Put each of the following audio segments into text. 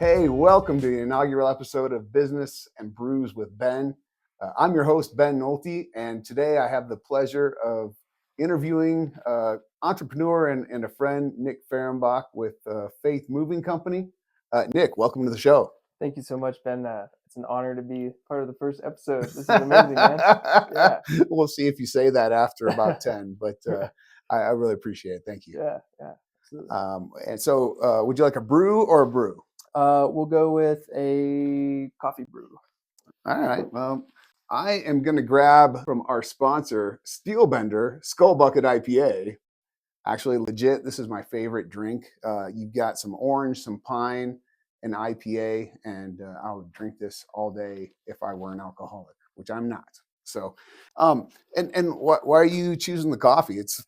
Hey, welcome to the inaugural episode of Business and Brews with Ben. I'm your host, Ben Nolte, and today I have the pleasure of interviewing entrepreneur and a friend, Nick Fahrenbach with Faith Moving Company. Nick, welcome to the show. Thank you so much, Ben. It's an honor to be part of the first episode. This is amazing, man. Yeah. We'll see if you say that after about 10, but I really appreciate it. Thank you. Yeah, absolutely. And so would you like a brew or a brew? We'll go with a coffee brew. All right. Well, I am going to grab from our sponsor, Steelbender Skull Bucket IPA. Actually, legit, this is my favorite drink. You've got some orange, some pine, an IPA, and I would drink this all day if I were an alcoholic, which I'm not. So, and why are you choosing the coffee? It's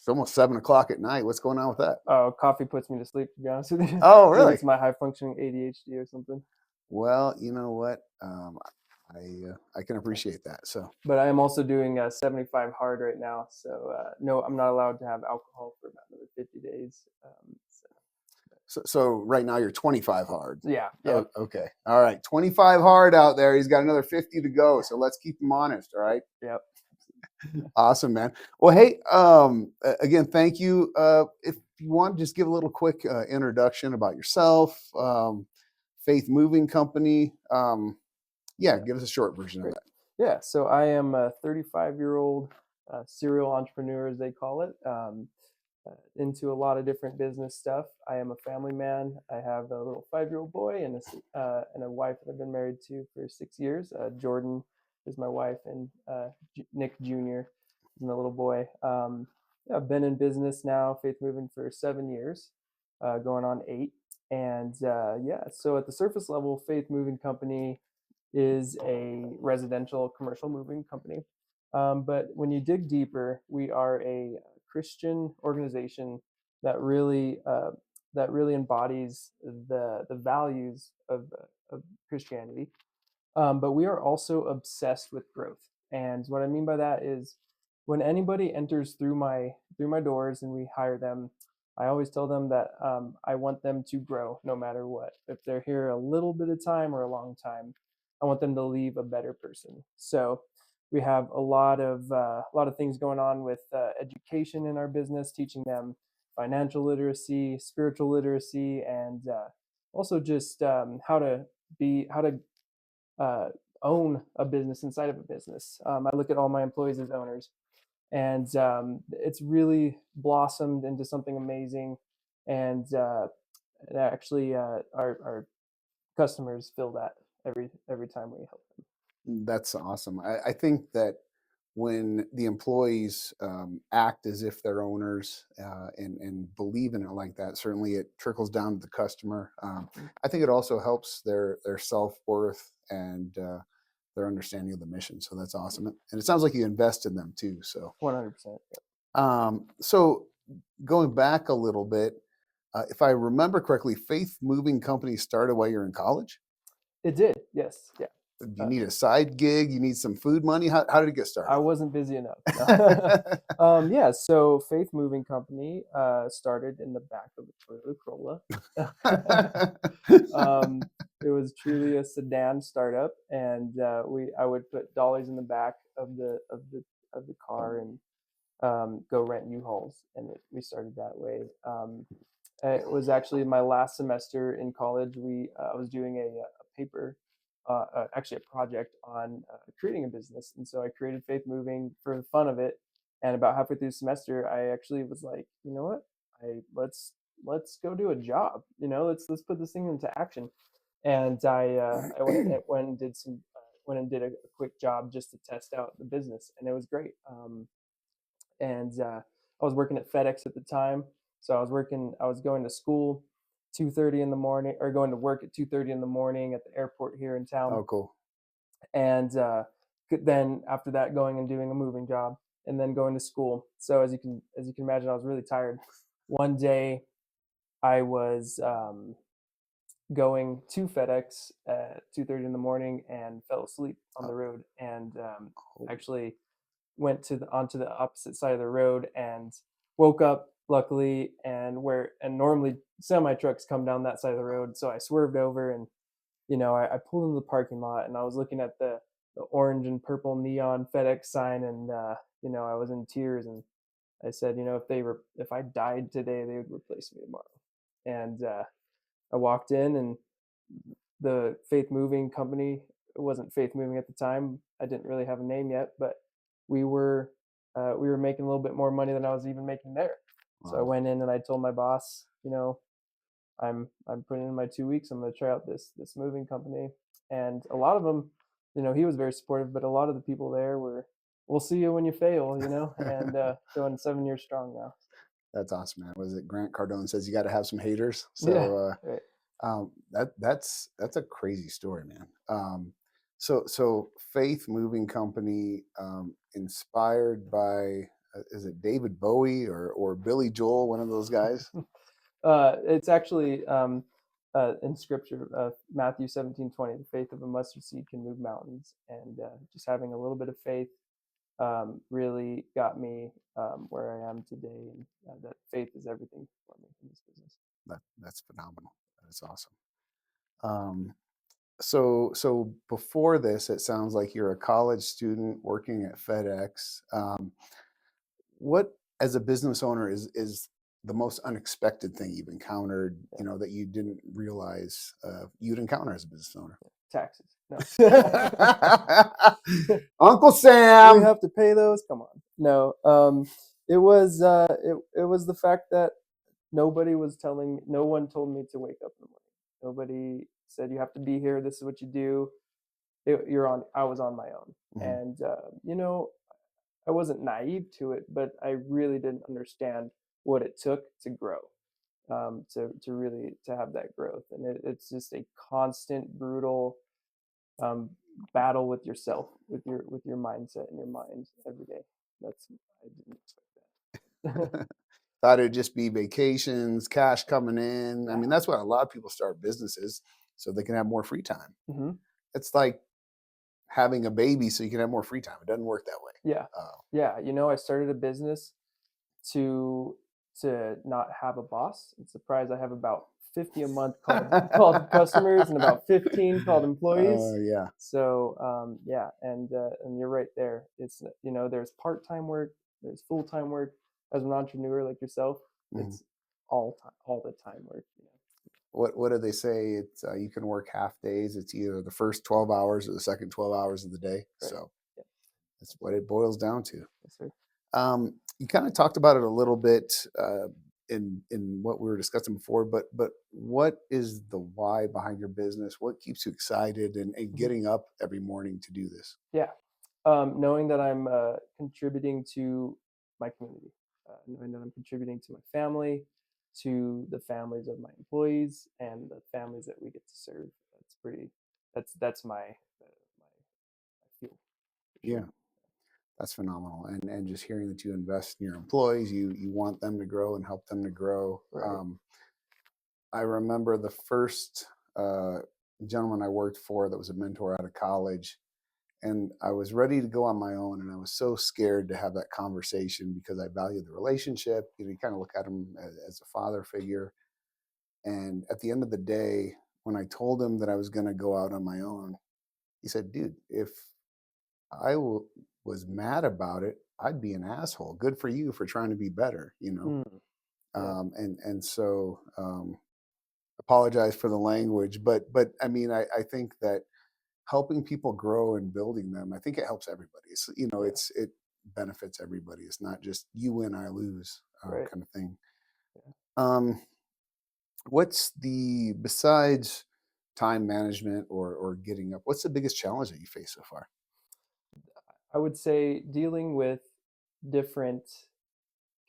almost 7 o'clock at night. What's going on with that? Coffee puts me to sleep, to be honest with you. Oh, Maybe really? it's my high functioning ADHD or something. Well, you know what? I can appreciate that. So, but I am also doing 75 hard right now, so no, I'm not allowed to have alcohol for about another 50 days. So right now you're 25 hard. Yeah. Oh, okay. All right. 25 hard out there. He's got another 50 to go. So let's keep him honest. All right. Yep. Awesome, man. Well, hey, again, thank you. If you want to just give a little quick introduction about yourself, Faith Moving Company. Give us a short version of that. Yeah. So I am a 35-year-old serial entrepreneur, as they call it. Into a lot of different business stuff. I am a family man. I have a little 5-year-old boy and a wife that I've been married to for 6 years. Jordan is my wife, and Nick Jr. is my little boy. I've been in business now, Faith Moving, for 7 years, going on 8. And so at the surface level, Faith Moving Company is a residential commercial moving company. But when you dig deeper, we are a Christian organization that really embodies the values of Christianity. But we are also obsessed with growth. And what I mean by that is when anybody enters through my doors and we hire them, I always tell them that I want them to grow no matter what. If they're here a little bit of time or a long time, I want them to leave a better person. So we have a lot of things going on with education in our business, teaching them financial literacy, spiritual literacy, and also just how to own a business inside of a business. I look at all my employees as owners, and it's really blossomed into something amazing. And actually, our customers feel that every time we help them. That's awesome. I think that when the employees act as if they're owners and believe in it like that, certainly it trickles down to the customer. I think it also helps their self-worth and their understanding of the mission. So that's awesome. And it sounds like you invest in them too. So 100%. So going back a little bit, if I remember correctly, Faith Moving Company started while you're in college? It did, yes. Yeah. Do you need a side gig? You need some food money? How did it get started? I wasn't busy enough. No. So Faith Moving Company started in the back of a Toyota Corolla. It was truly a sedan startup, and I would put dollies in the back of the car and go rent U-Hauls, and we started that way. It was actually my last semester in college. I was doing a paper, actually a project on creating a business, and so I created Faith Moving for the fun of it. And about halfway through the semester, I actually was like, you know what, let's go do a job. Let's put this thing into action. And I went and did a quick job just to test out the business, and it was great. And I was working at FedEx at the time, so I was going to school 2:30 in the morning, or going to work at 2:30 in the morning at the airport here in town. Oh, cool. And then after that, going and doing a moving job, and then going to school. So as you can imagine, I was really tired. One day, I was going to FedEx at 2:30 in the morning and fell asleep on the road, and actually went onto the opposite side of the road and woke up luckily, and normally semi trucks come down that side of the road, so I swerved over, and I pulled into the parking lot, and I was looking at the orange and purple neon FedEx sign, and I was in tears, and I said, if I died today, they would replace me tomorrow. And I walked in, and the Faith Moving company, it wasn't Faith Moving at the time. I didn't really have a name yet, but we were making a little bit more money than I was even making there. Wow. So I went in and I told my boss, I'm putting in my 2 weeks. I'm going to try out this moving company. And a lot of them, he was very supportive, but a lot of the people there were, we'll see you when you fail, and going 7 years strong now. That's awesome, man. Was it Grant Cardone says you got to have some haters? So yeah, right. That's a crazy story, man. So Faith Moving Company, inspired by is it David Bowie or Billy Joel, one of those guys? It's actually in scripture, Matthew 17:20, the faith of a mustard seed can move mountains. And just having a little bit of faith really got me where I am today. And that faith is everything for me in this business. That's phenomenal. That's awesome. So before this, it sounds like you're a college student working at FedEx. What, as a business owner, is the most unexpected thing you've encountered, that you didn't realize you'd encounter as a business owner? Taxes. No. Uncle Sam. We have to pay those. Come on. No. It was the fact that no one told me to wake up in the morning. Nobody said you have to be here. This is what you do. I was on my own. Mm-hmm. And I wasn't naive to it, but I really didn't understand what it took to grow, to really have that growth. And it's just a constant, brutal battle with yourself, with your mindset and your mind every day. I didn't expect that. Thought it'd just be vacations, cash coming in. I mean, that's why a lot of people start businesses, so they can have more free time. Mm-hmm. It's like having a baby so you can have more free time. It doesn't work that way. Yeah. Yeah. I started a business to not have a boss. I'm surprised I have about 50 a month called customers and about 15 called employees. Yeah. So yeah, and you're right there. It's there's part-time work, there's full-time work. As an entrepreneur like yourself, it's all the time work. What do they say? It's you can work half days. It's either the first 12 hours or the second 12 hours of the day. Right. So that's what it boils down to. Yes, sir. You kind of talked about it a little bit in what we were discussing before, but what is the why behind your business? What keeps you excited and getting up every morning to do this? Yeah, knowing that I'm contributing to my community, knowing that I'm contributing to my family, to the families of my employees, and the families that we get to serve. That's my fuel. Yeah. That's phenomenal. And just hearing that you invest in your employees, you want them to grow and help them to grow. Right. I remember the first gentleman I worked for that was a mentor out of college, and I was ready to go on my own, and I was so scared to have that conversation because I valued the relationship. You kind of look at him as a father figure. And at the end of the day, when I told him that I was going to go out on my own, he said, "Dude, if I was mad about it, I'd be an asshole. Good for you for trying to be better, Yeah. And so apologize for the language, but I mean, I think that helping people grow and building them, I think it helps everybody. It's, it benefits everybody. It's not just you win, I lose right. kind of thing. Yeah. What's besides time management or getting up, what's the biggest challenge that you face so far? I would say dealing with different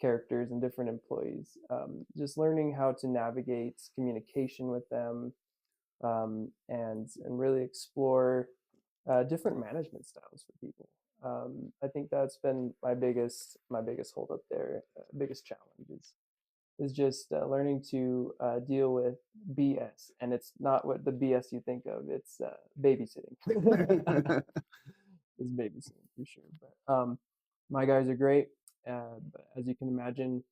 characters and different employees, just learning how to navigate communication with them, and really explore different management styles for people. I think that's been my biggest hold up there. Biggest challenge is just learning to deal with BS, and it's not what the BS you think of. It's babysitting. Is babysitting for sure. But my guys are great. But as you can imagine,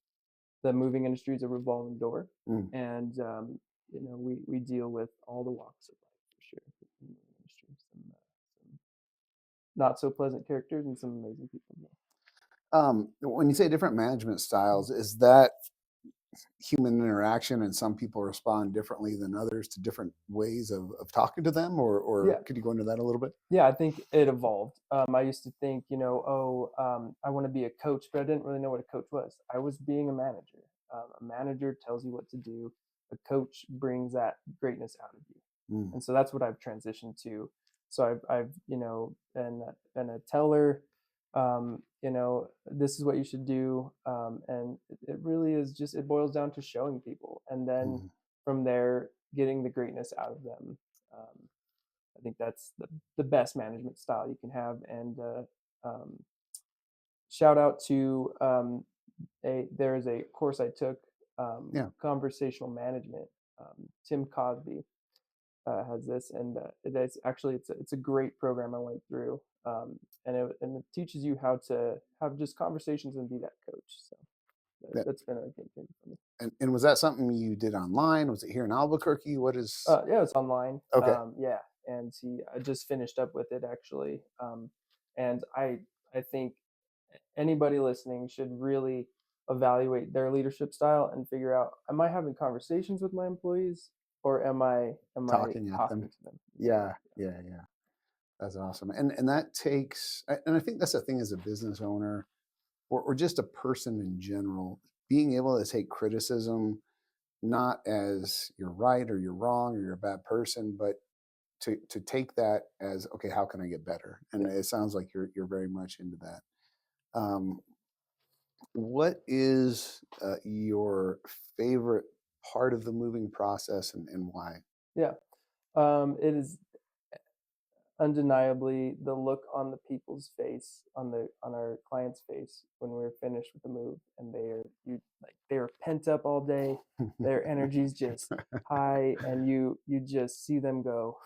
the moving industry is a revolving door, Mm. and we deal with all the walks of life for sure in the moving industry. Some not so pleasant characters and some amazing people. When you say different management styles, is that human interaction and some people respond differently than others to different ways of talking to them, or Yeah, could you go into that a little bit? yeah, I think it evolved. I used to think, I want to be a coach, but I didn't really know what a coach was. I was being a manager. A manager tells you what to do. A coach brings that greatness out of you, Mm. and so that's what I've transitioned to. So I've been a teller. This is what you should do, and it really is just, it boils down to showing people, and then Mm. from there getting the greatness out of them. I think that's the best management style you can have. And um, shout out to there is a course I took, Yeah. conversational management. Tim Cosby has this, and it's actually it's a great program I went through, and it teaches you how to have just conversations and be that coach. So That, that's been a good thing for me. and was that something you did online? Was it here in Albuquerque? What is? Yeah, it's online. Okay. Yeah, and I just finished up with it actually. And I think anybody listening should really evaluate their leadership style and figure out, am I having conversations with my employees, or am I Talking at them. talking to them? Yeah. Yeah. Yeah. That's awesome. And that takes, and I think that's the thing as a business owner, or just a person in general, being able to take criticism not as you're right or you're wrong or you're a bad person, but to take that as, okay, how can I get better? And Yeah, it sounds like you're very much into that. Um, what is your favorite part of the moving process, and why? yeah. It is undeniably the look on the people's face, on our client's face when we're finished with the move, and they're pent up all day, their energy's just high, and you just see them go,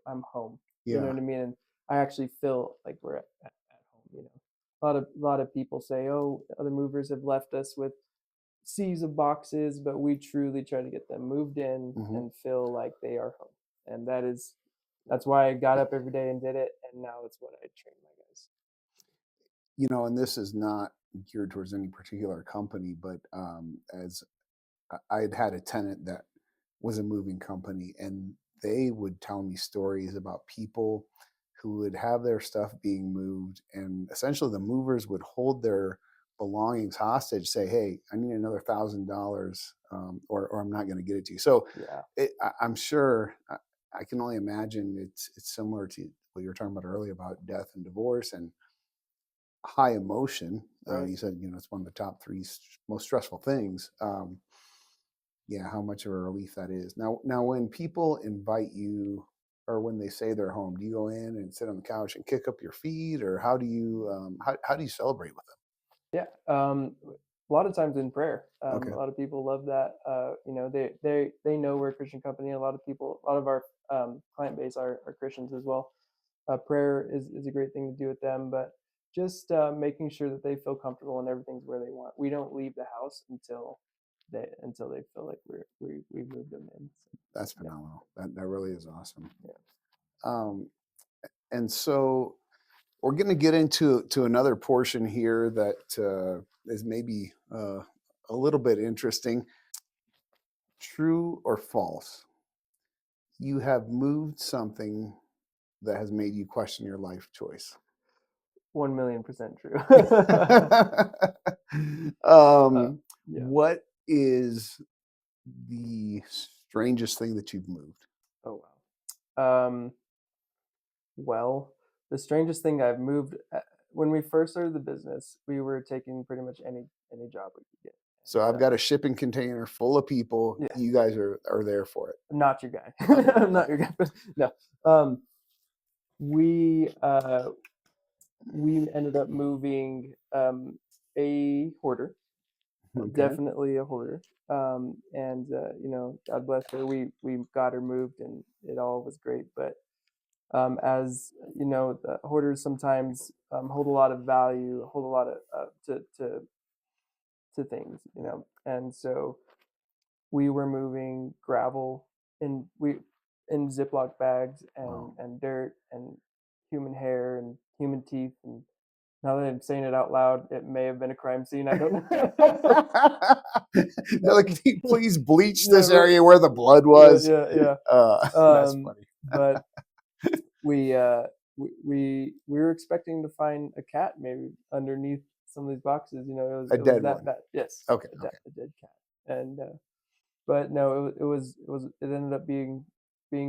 I'm home. You know Yeah. what I mean? And I actually feel like we're at home. A lot of people say, oh, other movers have left us with seas of boxes, but we truly try to get them moved in Hmm. and feel like they are home. And that's why I got up every day and did it, and now it's what I train my guys. And this is not geared towards any particular company, but as I had a tenant that was a moving company, and they would tell me stories about people who would have their stuff being moved, and essentially the movers would hold their belongings hostage, say, "Hey, I need another $1,000, or I'm not going to get it to you." So, Yeah, I'm sure. I can only imagine it's similar to what you were talking about earlier about death and divorce and high emotion. right. You said it's one of the top three most stressful things. Yeah, how much of a relief that is. Now, when people invite you, or when they say they're home, do you go in and sit on the couch and kick up your feet, or how do you how do you celebrate with Yeah. A lot of times in prayer. them? Okay. A lot of people love that. They know we're a Christian company. A lot of our client base are Christians as well. Prayer is a great thing to do with them, but just making sure that they feel comfortable and everything's where they want. We don't leave the house until they feel like we've moved them in. So, That's yeah, phenomenal. That really is awesome. yeah, Um, and so we're going to get into another portion here that is maybe a little bit interesting. True or false? You have moved something that has made you question your life choice. 1,000,000% true. uh, um, yeah. what is the strangest thing that you've moved? Oh wow. Well, the strangest thing I've moved, when we first started the business, we were taking pretty much any job we could get. So And I've got a shipping container full of people. yeah, You guys are there for it. I'm not your guy. Okay. I'm not your guy. But no. We we ended up moving a hoarder, Okay. definitely a hoarder. And God bless her. We got her moved, and it all was great. But as you know, the hoarders sometimes hold a lot of value, hold a lot of to things, you know. And so we were moving gravel in Ziploc bags Wow. and dirt and human hair and human teeth. And now that I'm saying it out loud, it may have been a crime scene. I don't know. They're like, can you please bleach Yeah, this right. area where the blood Yeah, was? yeah, That's yeah. funny. But we we were expecting to find a cat maybe underneath some of these boxes. You know, A it was dead that one. bad. Yes, Okay. a dead cat. And but no, it ended up being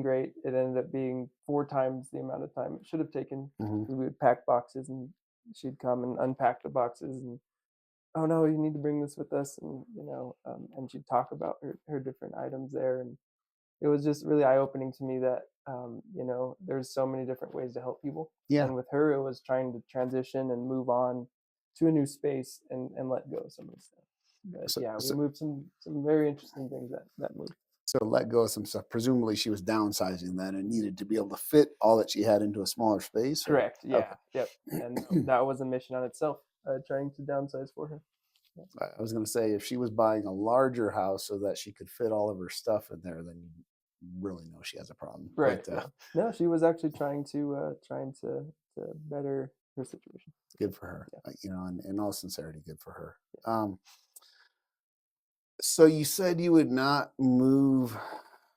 great. It ended up being 4 times the amount of time it should have taken, Hmm. because we would pack boxes and she'd come and unpack the boxes and, oh no, you need to bring this with us, and you know, and she'd talk about her different items there. And it was just really eye opening to me that, you know, there's so many different ways to help people. Yeah. And with her, it was trying to transition and move on to a new space and let go of some of the stuff. But So, yeah, we so, moved some very interesting things that moved. so let go of some stuff. Presumably, she was downsizing then and needed to be able to fit all that she had into a smaller space. Or? Correct. Yeah. Yep. And that was a mission on itself, trying to downsize for her. Yeah. I was going to say, if she was buying a larger house so that she could fit all of her stuff in there, then you really know she has a problem. Right. But Yeah. No, she was actually trying to better her situation. good for her. Yeah. You know, in all sincerity, good for her. So you said you would not move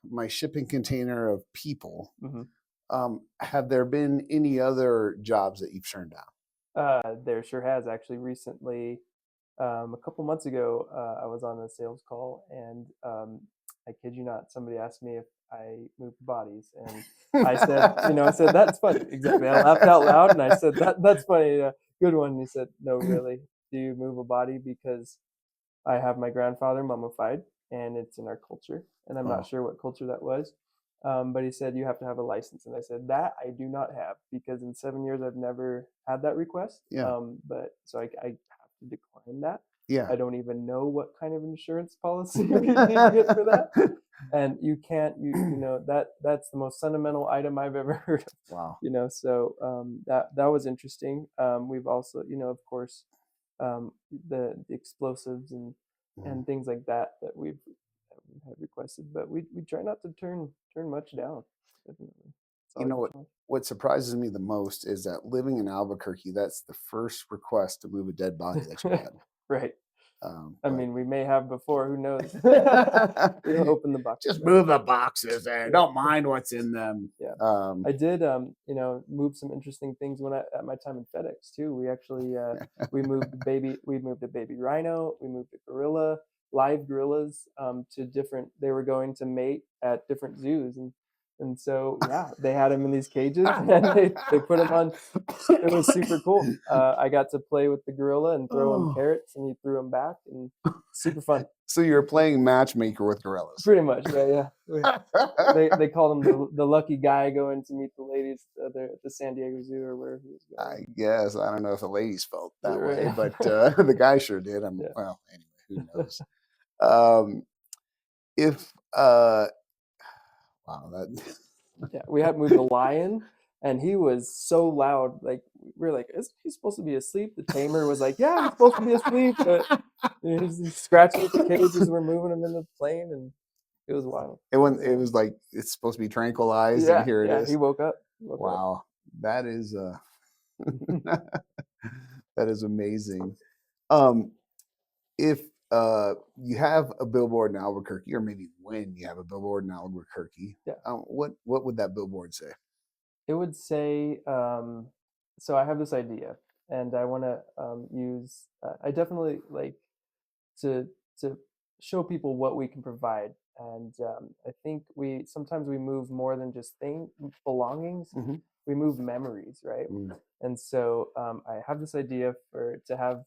my shipping container of people. Hmm. Have there been any other jobs that you've turned down? There sure has. Actually, recently, a couple months ago, I was on a sales call, and I kid you not, somebody asked me if I moved bodies, and I said, you know, I said that's funny. Exactly. I laughed out loud, and I said that's funny. Good one. And he said, no, really. Do you move a body? Because I have my grandfather mummified, and it's in our culture, and I'm not Oh, sure what culture that was. But he said you have to have a license, and I said that I do not have, because in 7 years I've never had that request. yeah, But so I have to decline that. yeah. I don't even know what kind of insurance policy you need to get for that, and you can't you know that's the most sentimental item I've ever heard of. Wow. You know, so that was interesting. We've also, you know, of course, the explosives Mhm. and things like that we've had requested, but we try not to turn much down. Definitely, it's You always know a what? challenge. What surprises me the most is that living in Albuquerque, that's the first request to move a dead body that you've had. Right. I But mean, we may have before. Who knows? We don't open the boxes. just Right? move the boxes there. Yeah. Don't mind what's in them. Yeah. I did, you know, move some interesting things when at my time in FedEx too. We actually we moved a baby rhino, we moved a gorilla, live gorillas, to different. They were going to mate at different zoos, and so yeah, they had them in these cages, and they put them on. It was super cool. I got to play with the gorilla and throw him Oh. carrots, and he threw them back, and super fun. So you're playing matchmaker with gorillas. Pretty much, yeah. They called him the lucky guy going to meet the ladies at the San Diego Zoo or wherever he was I going. guess I don't know if the ladies felt that way, Right. but the guy sure did. Yeah. Well, anyway, who knows? Um, if wow, that Yeah, we had moved the lion, and he was so loud. Like we were like, is he supposed to be asleep? The tamer was like, yeah, he's supposed to be asleep, but you know, he's scratching at the cages. We're moving him in the plane, and it was wild. it was like it's supposed to be tranquilized, and Yeah, here it yeah. He is. woke up. He woke up. Wow, that is that is amazing. Um, if you have a billboard in Albuquerque, or maybe when you have a billboard in Albuquerque, Yeah. What would that billboard say? It would say, so I have this idea, and I want to use. I definitely like to to show people what we can provide, and I think we sometimes we move more than just belongings. Mm-hmm. We move memories, right? Mm. And so I have this idea to have,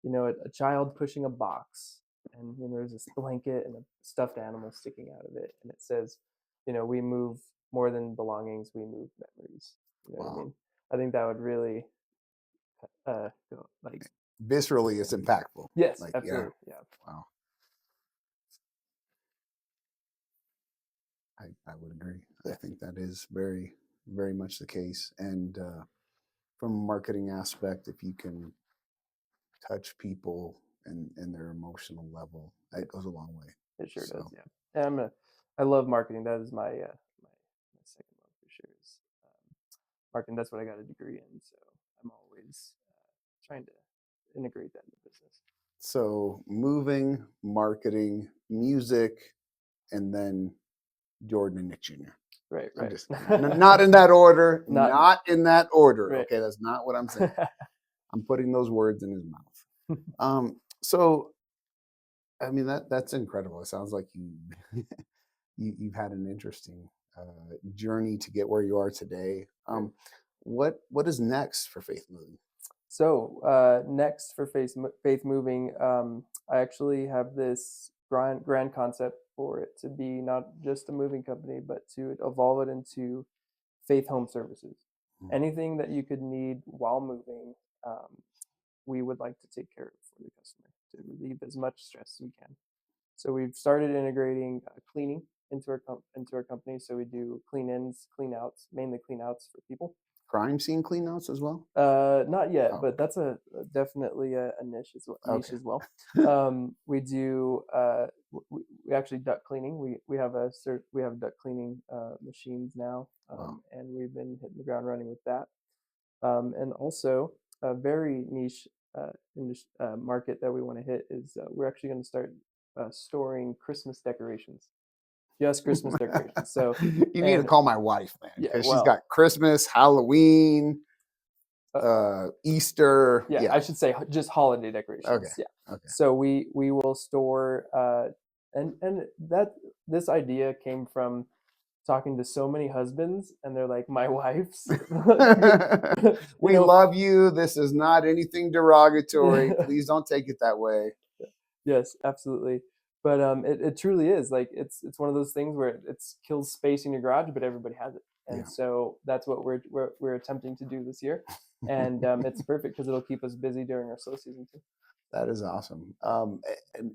you know, a child pushing a box, and you know, there's this blanket and a stuffed animal sticking out of it, and it says, you know, we move more than belongings, we move memories. You know what I Wow. mean? I think that would really go, like, Viscerally, it's impactful. yes, Like, yeah, absolutely, yeah. wow. I would agree. I Yeah. think that is very, very much the case. And from a marketing aspect, if you can touch people and their emotional level. That goes a long way. It sure does, So yeah. And I love marketing. That is my second love for sure is marketing. That's what I got a degree in. So I'm always trying to integrate that into business. so moving, marketing, music, and then Jordan and Nick Jr. Right, I'm right. just not in that order. Not Not in that order. right. Okay, that's not what I'm saying. I'm putting those words in his mouth. So I mean that's incredible. It sounds like you've had an interesting journey to get where you are today. Right. What is next for Faith Moving? So next for Faith Moving, I actually have this grand concept for it to be not just a moving company, but to evolve it into Faith Home Services. Mm. Anything that you could need while moving, um, we would like to take care of for the customer to relieve as much stress as we can. So we've started integrating cleaning into our company. So we do clean ins, clean outs, mainly clean outs for people. Crime scene cleanouts as well? Not yet, Oh, but that's definitely a niche as well. Niche okay. as well. We do. We actually duct cleaning. We have we have duct cleaning machines now, Wow. and we've been hitting the ground running with that. And also a very niche market that we want to hit is we're actually going to start storing Christmas decorations, just Christmas decorations. So You need to and call my wife, man, yeah, because she's well, got Christmas, Halloween, uh, Easter. yeah, I Yeah. should say just holiday Okay. decorations. Yeah. Okay. So we will store and that this idea came from talking to so many husbands and they're like my wife's you We know love you. This is not anything derogatory. Please don't take it that way. yes, absolutely. But it truly is like it's one of those things where it kills space in your garage, but everybody has it, and Yeah. so that's what we're attempting to do this year, and it's perfect because it'll keep us busy during our slow season too. That is awesome.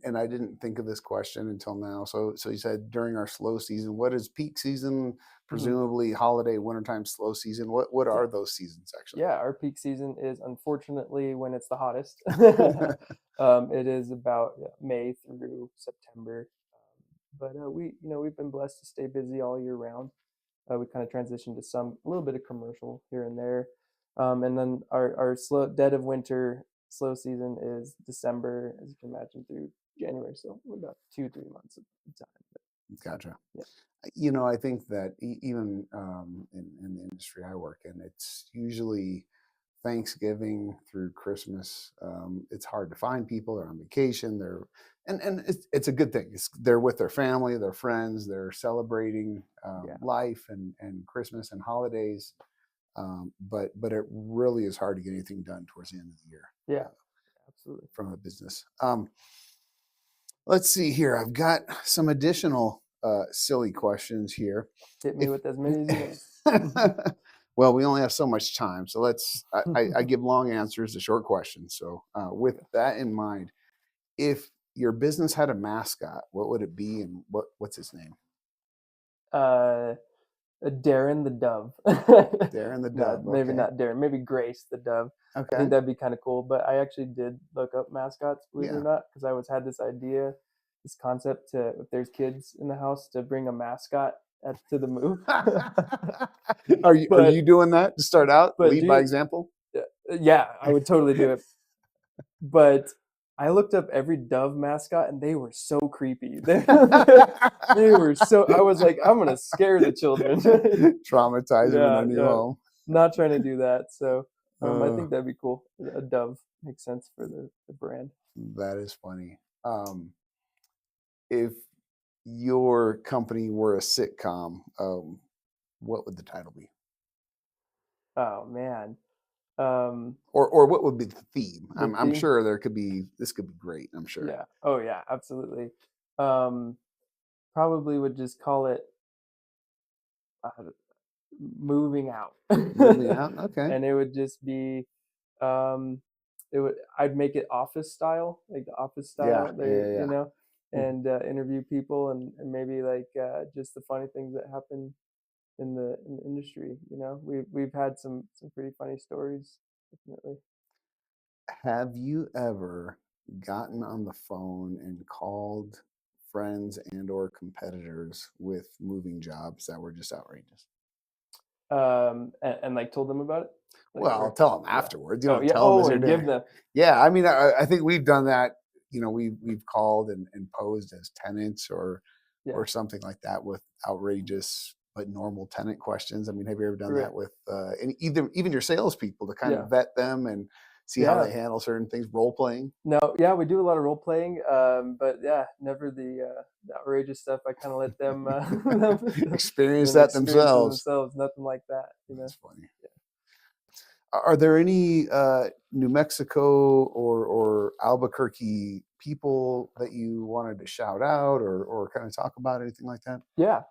And I didn't think of this question until now. So you said during our slow season, what is peak season? Mhm. Presumably holiday, wintertime, slow season. What Yeah, are those seasons actually? yeah. Our peak season is unfortunately when it's the hottest. It is about May through September, but we've been blessed to stay busy all year round. We kind of transitioned to a little bit of commercial here and there, and then our slow dead of winter slow season is December, as you can imagine, through January. So we're about 2-3 months of time. But, Gotcha. yeah. I think that even in the industry I work in, it's usually Thanksgiving through Christmas. It's hard to find people. They're on vacation. And it's a good thing. They're with their family, their friends. They're celebrating Yeah. life and Christmas and holidays. But it really is hard to get anything done towards the end of the year. Yeah. Absolutely. From a business. Let's see here. I've got some additional silly questions here. Hit me If with as many as you want. well, we only have so much time, so I give long answers to short questions. So with that in mind, if your business had a mascot, what would it be, and what's his name? uh, Darren the Dove. Darren the No, Dove. maybe Okay. not Darren. Maybe Grace the Dove. I Okay. think that'd be kind of cool. But I actually did look up mascots, believe it or Yeah. not, because had this idea, this concept to if there's kids in the house to bring a mascot to the move. Are you but doing that to start out? but Lead do by you, example. yeah, I would totally do it. But I looked up every Dove mascot, and they were so creepy. They were so. I was like, I'm gonna scare the children. Traumatize them in Yeah, their new yeah. home. Not trying to do that. So I Uh, think that'd be cool. A Dove makes sense for the brand. that is funny. If your company were a sitcom, what would the title be? Oh man. Um, Or what would be the theme? the I'm theme. sure this could be great. I'm sure. Yeah. Oh yeah. Absolutely. Um, Probably would just call it uh, moving out, Moving out. Okay. and it would just be um, I'd make it office style, like the office Yeah. style. Yeah. Yeah. Mhm. And interview people and maybe like just the funny things that happen in the industry. We've had some pretty funny stories, definitely. Have you ever gotten on the phone and called friends and or competitors with moving jobs that were just outrageous? And like told them about it, like, Well, or tell them yeah. afterwards. You Oh don't yeah. tell them as Oh, they're and doing give it. them. Yeah, I mean, I think we've done that. We've called and posed as tenants Yeah. or something like that with outrageous but normal tenant questions. I mean, have you ever done Right. that with and even your salespeople to kind of Yeah. vet them and see how Yeah. they handle certain things, role playing? No, yeah, we do a lot of role playing, but yeah, never the outrageous stuff. I kind of let them, Experience them that experience it themselves. themselves. Nothing like that, you know. That's funny. Are there any New Mexico or Albuquerque people that you wanted to shout out or kind of talk about anything like that? Yeah.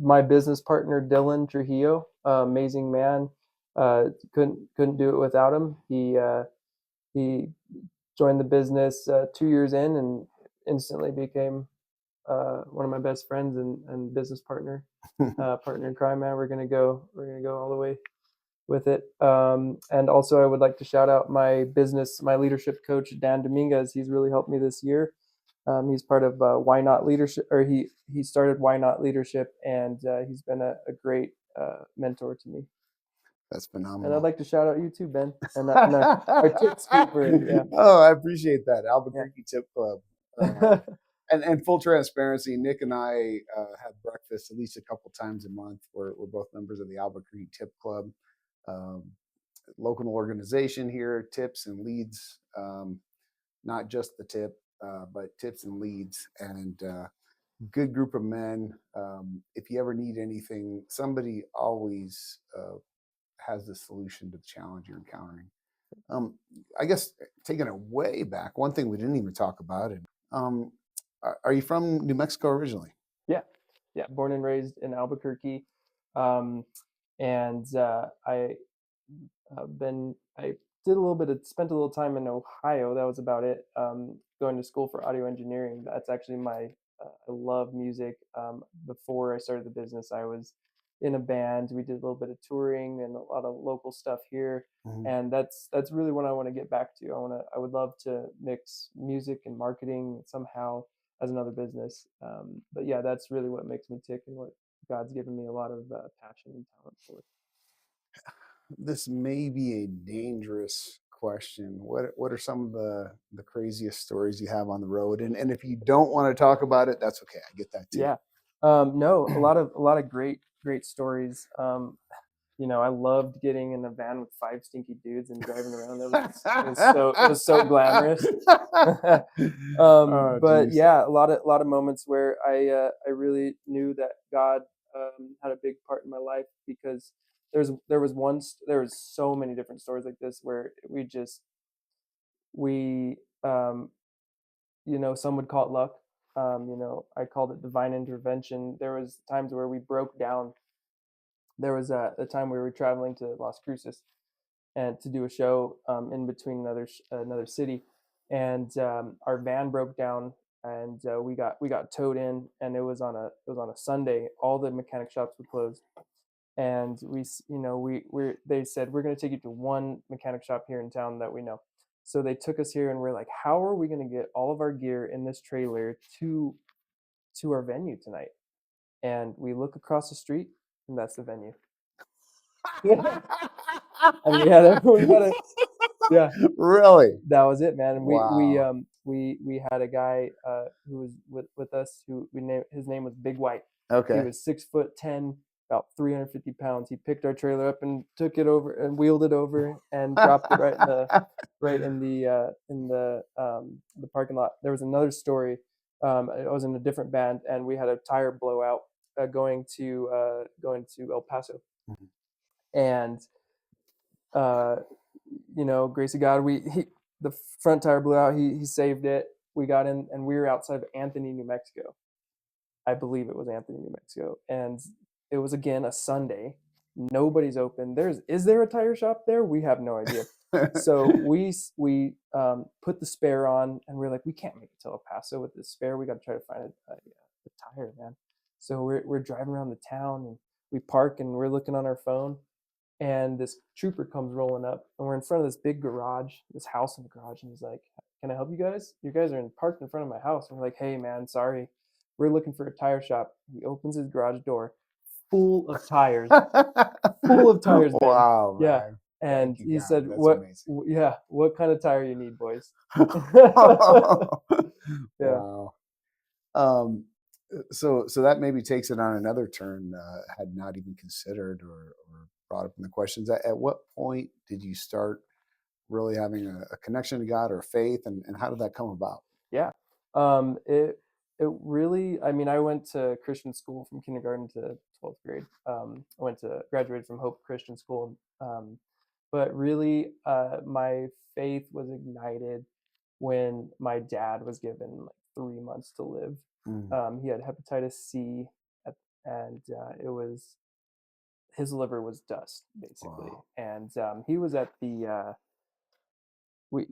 My business partner Dylan Trujillo, amazing man. Couldn't do it without him. He joined the business 2 years in and instantly became one of my best friends and business partner in crime. Man, we're gonna go all the way with it. And also, I would like to shout out my leadership coach Dan Dominguez. He's really helped me this year. He's part of Why Not Leadership, or he started Why Not Leadership, and he's been a great mentor to me. That's And I'd phenomenal. like to shout out you too, Ben, and our tip keeper. Yeah, Oh, I appreciate that. yeah. Albuquerque Tip Club. And full transparency, Nick and I have breakfast at least a couple times a month. We're both members of the Albuquerque Tip Club, um, local organization here, tips and leads, not just the tip, but tips and leads. And good group of men. If you ever need anything, somebody always has the solution to the challenge you're encountering. Um, I guess taking it way back, one thing we didn't even talk about, and are you from New Mexico originally? Yeah, yeah. Born and raised in Albuquerque, um, and I did a little bit of spent a little time in Ohio. That was about it. Going to school for audio engineering. That's actually I love music. Before I started the business, I was in a band. We did a little bit of touring and a lot of local stuff here, Mhm. and that's really what I want to get back to. I would love to mix music and marketing somehow as another business. But yeah, that's really what makes me tick and what God's given me a lot of passion and talent for. This may be a dangerous question. What are some of the craziest stories you have on the road? And if you don't want to talk about it, that's okay. I get that too. Yeah. No, a lot of great stories. I loved getting in a van with five stinky dudes and driving around. It was so glamorous. Oh, But geez. yeah, a lot of moments where I really knew that God had a big part in my life because there was so many different stories like this where we some would call it luck. I called it divine intervention. There was times where we broke down. There was a time we were traveling to Las Cruces and to do a show in between another city, and our van broke down, and we got towed in, and it was on a Sunday. All the mechanic shops were closed, and they said we're going to take you to one mechanic shop here in town that we know. So they took us here, and we're like, how are we going to get all of our gear in this trailer to our venue tonight? And we look across the street, and that's the venue. And yeah, Really? that was it, man. And Wow. we had a guy who was with us who his name was Big White. He Okay. was 6'10", about 350 pounds. He picked our trailer up and took it over and wheeled it over and dropped it right in the parking lot. There was another story. I was in a different band and we had a tire blowout going to El Paso, and uh, grace of God, the front tire blew out. He saved it. We got in, and we were outside of Anthony, New Mexico. I believe it was Anthony, New Mexico, and it was again a Sunday. Nobody's open. Is there a tire shop there? We have no idea. So we put the spare on, and we're like, we can't make it to El Paso with this spare. We got to try to find a tire, man. So we're driving around the town, and we park, and we're looking on our phone, and this trooper comes rolling up, and we're in front of this big garage, this house in the garage, and he's like, can I help you guys? You guys are parked in front of my house. And we're like, hey man, sorry, we're looking for a tire shop. He opens his garage door, full of tires, full of tires, man. Wow, Yeah. man. And Thank you, he God. said, That's amazing. yeah, what kind of tire you need, boys? Yeah. Wow. Um, so that maybe takes it on another turn. Had not even considered or brought up in the questions. At what point did you start really having a connection to God or faith, and how did that come about? Yeah. It really, I mean, I went to Christian school from kindergarten to 12th grade. I graduated from Hope Christian School. But really, my faith was ignited when my dad was given like 3 months to live. Mm, He had hepatitis C, and it was his liver was dust basically, wow. and he was at the we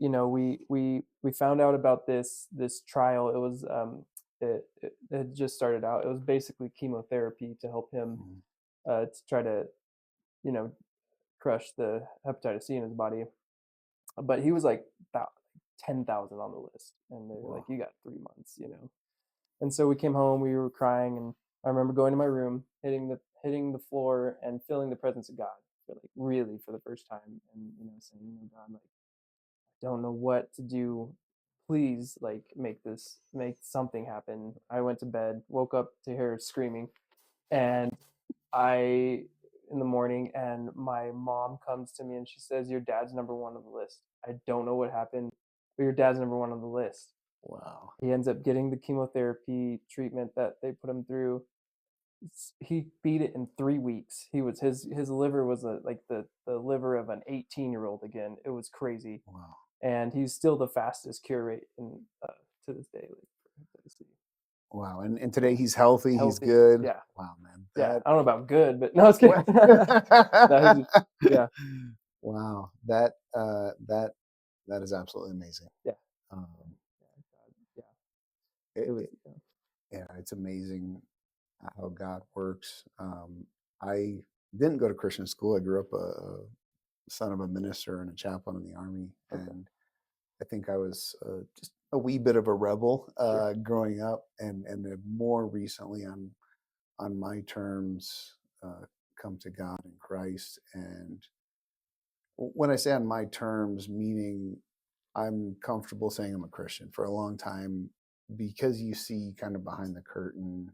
found out about this trial. It was it had just started out. It was basically chemotherapy to help him Mm, to try to you know crush the hepatitis C in his body. But he was like 10,000 on the list, and they were like, wow. "You got 3 months." And so we came home. We were crying, and I remember going to my room, hitting the floor, and feeling the presence of God for like really for the first time, and saying, God, like don't know what to do. Please, like, make something happen. I went to bed, woke up to hear screaming, and I, in the morning, and my mom comes to me and she says, your dad's number one on the list. I don't know what happened, but your dad's number one on the list. Wow. He ends up getting the chemotherapy treatment that they put him through. He beat it in 3 weeks. His liver was like the liver of an 18-year-old again. It was crazy, Wow. and he's still the fastest cure rate in to this day. Like, Wow. And today yeah, he's healthy. He's healthy. good. Yeah, Wow, man. yeah. That I don't know about good, but no, I was kidding. what? No, yeah, Wow. That is absolutely amazing. yeah, Um, yeah. it, It was. it, yeah, it's amazing how God works. I didn't go to Christian school. I grew up a son of a minister and a chaplain in the army, Okay, and I think I was just a wee bit of a rebel sure. growing up, and then more recently on my terms, come to God in Christ. And when I say on my terms, meaning I'm comfortable saying I'm a Christian. For a long time, because you see kind of behind the curtain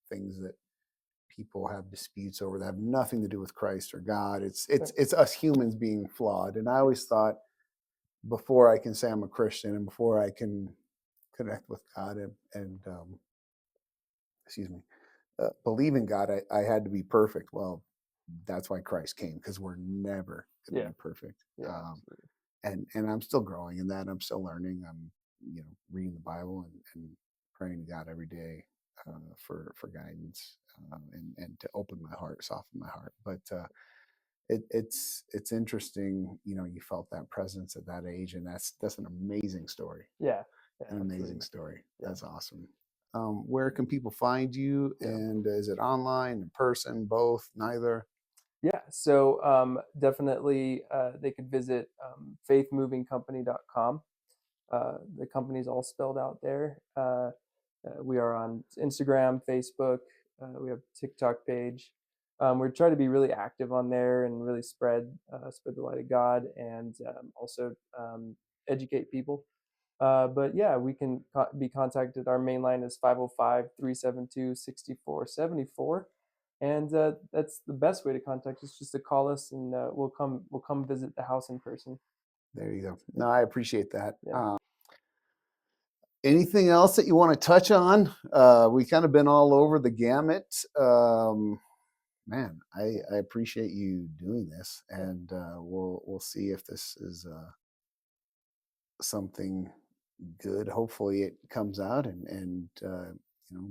things that people have disputes over that have nothing to do with Christ or God. Right. It's us humans being flawed. And I always thought before I can say I'm a Christian and before I can connect with God and excuse me, believe in God, I had to be perfect. Well, that's why Christ came, because we're never going to Yeah, be perfect. yeah, absolutely. And I'm still growing in that. I'm still learning. I'm reading the Bible and praying to God every day for guidance and to open my heart, soften my heart. But it's interesting. You felt that presence at that age, and that's an amazing story. Yeah, yeah, An amazing absolutely. story. Yeah. That's awesome. Where can people find you? Yeah. And is it online, in person, both, neither? Yeah, so definitely they could visit faithmovingcompany.com. The company's all spelled out there. We are on Instagram, Facebook. We have a TikTok page. We're trying to be really active on there and really spread the light of God, and also educate people. But yeah, we can be contacted. Our main line is 505-372-6474. And that's the best way to contact us, just to call us, and we'll come visit the house in person. There you go. Yeah, No, I appreciate that. yeah. Anything else that you want to touch on? We kind of been all over the gamut. Man, I appreciate you doing this, Yeah. and we'll see if this is something good. Hopefully, it comes out and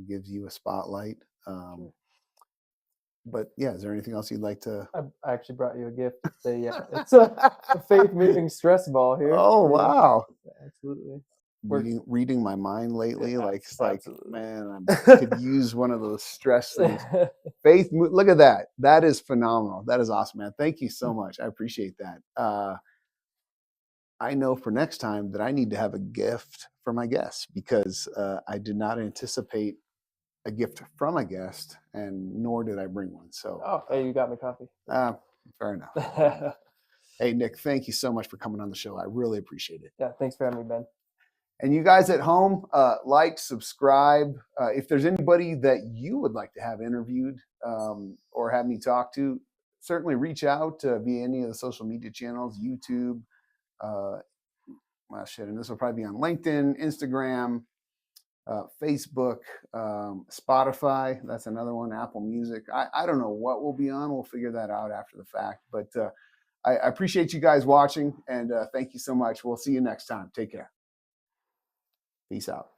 gives you a spotlight. Sure. But yeah, is there anything else you'd like to? I actually brought you a gift. It's a faith moving stress ball here Oh, for you. wow. Absolutely. Works. Reading my mind Yeah, lately. Like it's like, absolutely. man, I could use one of those stress things. Look at that. That is phenomenal. That is awesome, man. Thank you so much. I appreciate that. I know for next time that I need to have a gift for my guests because I did not anticipate a gift from a guest, and nor did I bring one. So, Oh, hey, you got me coffee. fair enough. Fair enough. Hey, Nick, thank you so much for coming on the show. I really appreciate it. Yeah, thanks for having me, Ben. And you guys at home, like, subscribe. If there's anybody that you would like to have interviewed or have me talk to, certainly reach out via any of the social media channels, YouTube. Well, shit, and this will probably be on LinkedIn, Instagram, Facebook, Spotify. That's another one, Apple Music. I don't know what we'll be on. We'll figure that out after the fact. But I appreciate you guys watching, and thank you so much. We'll see you next time. Take care. Peace out.